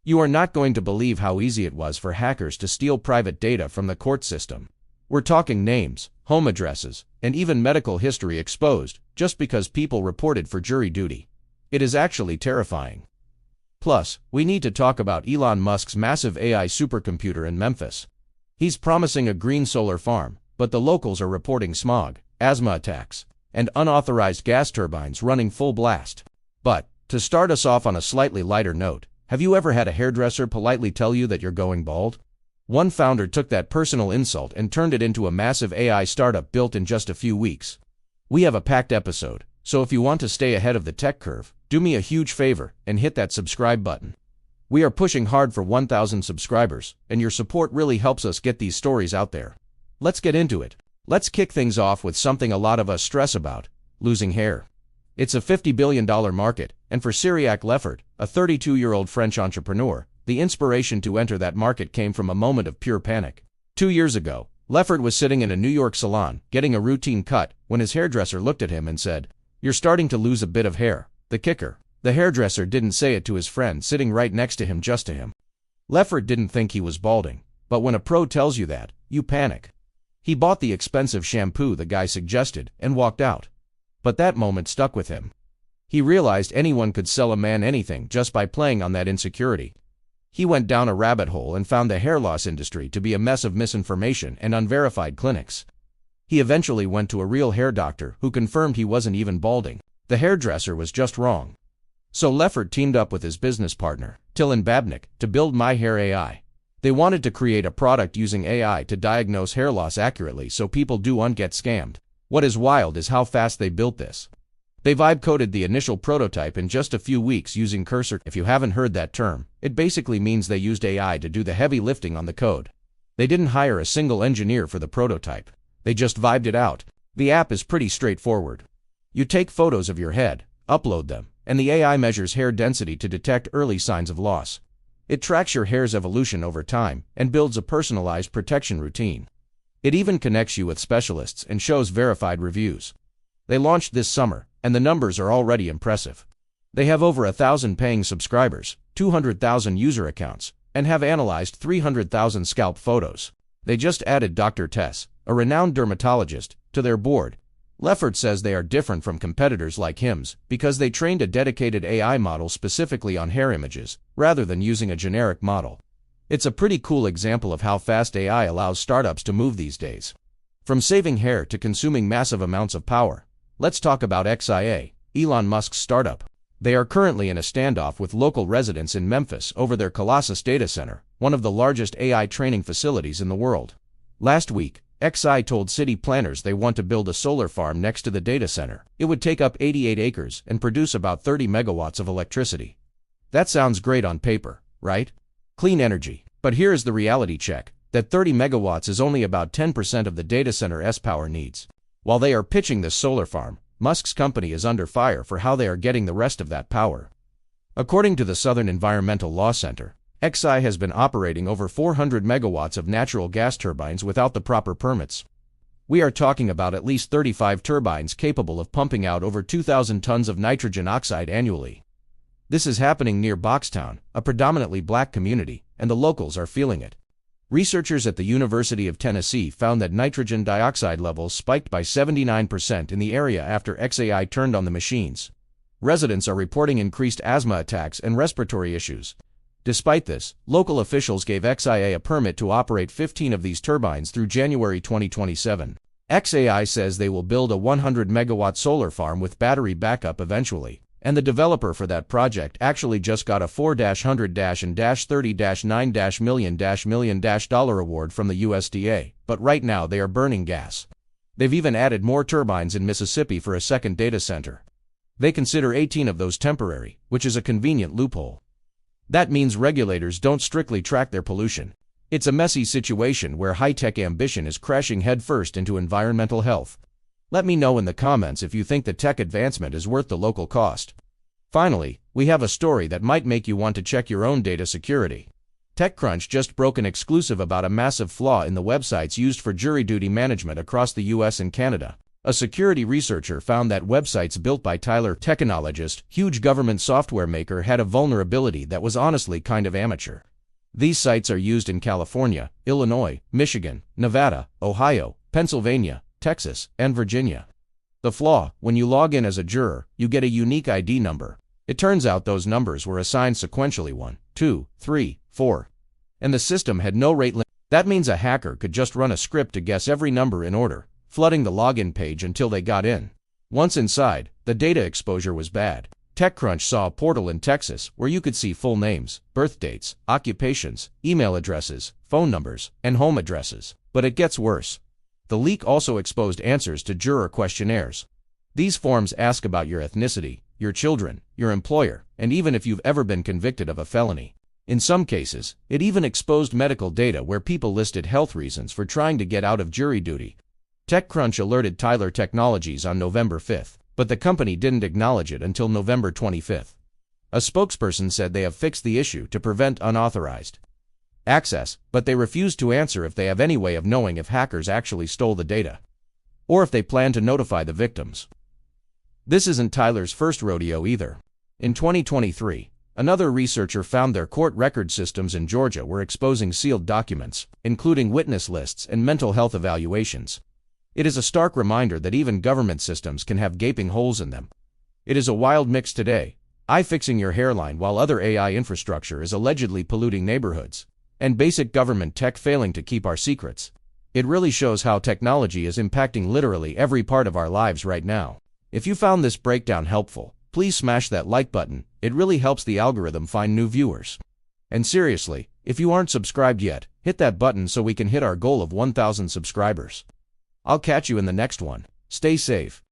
You are not going to believe how easy it was for hackers to steal private data from the court system. We're talking names, home addresses, and even medical history exposed, just because people reported for jury duty. It is actually terrifying. Plus, we need to talk about Elon Musk's massive AI supercomputer in Memphis. He's promising a green solar farm, but the locals are reporting smog, asthma attacks, and unauthorized gas turbines running full blast. But, to start us off on a slightly lighter note, have you ever had a hairdresser politely tell you that you're going bald? One founder took that personal insult and turned it into a massive AI startup built in just a few weeks. We have a packed episode, so if you want to stay ahead of the tech curve, do me a huge favor and hit that subscribe button. We are pushing hard for 1,000 subscribers, and your support really helps us get these stories out there. Let's get into it. Let's kick things off with something a lot of us stress about: losing hair. It's a $50 billion market, and for Cyriac Leffert, a 32-year-old French entrepreneur, the inspiration to enter that market came from a moment of pure panic. 2 years ago, Leffert was sitting in a New York salon, getting a routine cut, when his hairdresser looked at him and said, "You're starting to lose a bit of hair." The kicker: the hairdresser didn't say it to his friend sitting right next to him, just to him. Leffert didn't think he was balding, but when a pro tells you that, you panic. He bought the expensive shampoo the guy suggested and walked out. But that moment stuck with him. He realized anyone could sell a man anything just by playing on that insecurity. He went down a rabbit hole and found the hair loss industry to be a mess of misinformation and unverified clinics. He eventually went to a real hair doctor who confirmed he wasn't even balding. The hairdresser was just wrong. So Leffert teamed up with his business partner, Till & Babnick, to build My Hair AI. They wanted to create a product using AI to diagnose hair loss accurately so people don't get scammed. What is wild is how fast they built this. They vibe-coded the initial prototype in just a few weeks using Cursor. If you haven't heard that term, it basically means they used AI to do the heavy lifting on the code. They didn't hire a single engineer for the prototype. They just vibed it out. The app is pretty straightforward. You take photos of your head, upload them, and the AI measures hair density to detect early signs of loss. It tracks your hair's evolution over time and builds a personalized protection routine. It even connects you with specialists and shows verified reviews. They launched this summer, and the numbers are already impressive. They have over 1,000 paying subscribers, 200,000 user accounts, and have analyzed 300,000 scalp photos. They just added Dr. Tess, a renowned dermatologist, to their board. Leffert says they are different from competitors like Hims because they trained a dedicated AI model specifically on hair images, rather than using a generic model. It's a pretty cool example of how fast AI allows startups to move these days. From saving hair to consuming massive amounts of power. Let's talk about XIA, Elon Musk's startup. They are currently in a standoff with local residents in Memphis over their Colossus data center, one of the largest AI training facilities in the world. Last week, XI told city planners they want to build a solar farm next to the data center. It would take up 88 acres and produce about 30 megawatts of electricity. That sounds great on paper, right? Clean energy. But here is the reality check, that 30 megawatts is only about 10% of the data center's power needs. While they are pitching this solar farm, Musk's company is under fire for how they are getting the rest of that power. According to the Southern Environmental Law Center, XI has been operating over 400 megawatts of natural gas turbines without the proper permits. We are talking about at least 35 turbines capable of pumping out over 2,000 tons of nitrogen oxide annually. This is happening near Boxtown, a predominantly black community, and the locals are feeling it. Researchers at the University of Tennessee found that nitrogen dioxide levels spiked by 79% in the area after XAI turned on the machines. Residents are reporting increased asthma attacks and respiratory issues. Despite this, local officials gave XIA a permit to operate 15 of these turbines through January 2027. XAI says they will build a 100-megawatt solar farm with battery backup eventually, and the developer for that project actually just got a $4-100-and-$30-9-million award from the USDA, but right now they are burning gas. They've even added more turbines in Mississippi for a second data center. They consider 18 of those temporary, which is a convenient loophole. That means regulators don't strictly track their pollution. It's a messy situation where high-tech ambition is crashing headfirst into environmental health. Let me know in the comments if you think the tech advancement is worth the local cost. Finally, we have a story that might make you want to check your own data security. TechCrunch just broke an exclusive about a massive flaw in the websites used for jury duty management across the US and Canada. A security researcher found that websites built by Tyler Technologies, huge government software maker, had a vulnerability that was honestly kind of amateur. These sites are used in California, Illinois, Michigan, Nevada, Ohio, Pennsylvania, Texas, and Virginia. The flaw: when you log in as a juror, you get a unique ID number. It turns out those numbers were assigned sequentially 1, 2, 3, 4. And the system had no rate limit. That means a hacker could just run a script to guess every number in order, flooding the login page until they got in. Once inside, the data exposure was bad. TechCrunch saw a portal in Texas where you could see full names, birth dates, occupations, email addresses, phone numbers, and home addresses. But it gets worse. The leak also exposed answers to juror questionnaires. These forms ask about your ethnicity, your children, your employer, and even if you've ever been convicted of a felony. In some cases, it even exposed medical data where people listed health reasons for trying to get out of jury duty. TechCrunch alerted Tyler Technologies on November 5, but the company didn't acknowledge it until November 25. A spokesperson said they have fixed the issue to prevent unauthorized access, but they refused to answer if they have any way of knowing if hackers actually stole the data, or if they plan to notify the victims. This isn't Tyler's first rodeo either. In 2023, another researcher found their court record systems in Georgia were exposing sealed documents, including witness lists and mental health evaluations. It is a stark reminder that even government systems can have gaping holes in them. It is a wild mix today: AI fixing your hairline while other AI infrastructure is allegedly polluting neighborhoods, and basic government tech failing to keep our secrets. It really shows how technology is impacting literally every part of our lives right now. If you found this breakdown helpful, please smash that like button. It really helps the algorithm find new viewers. And seriously, if you aren't subscribed yet, hit that button so we can hit our goal of 1,000 subscribers. I'll catch you in the next one. Stay safe.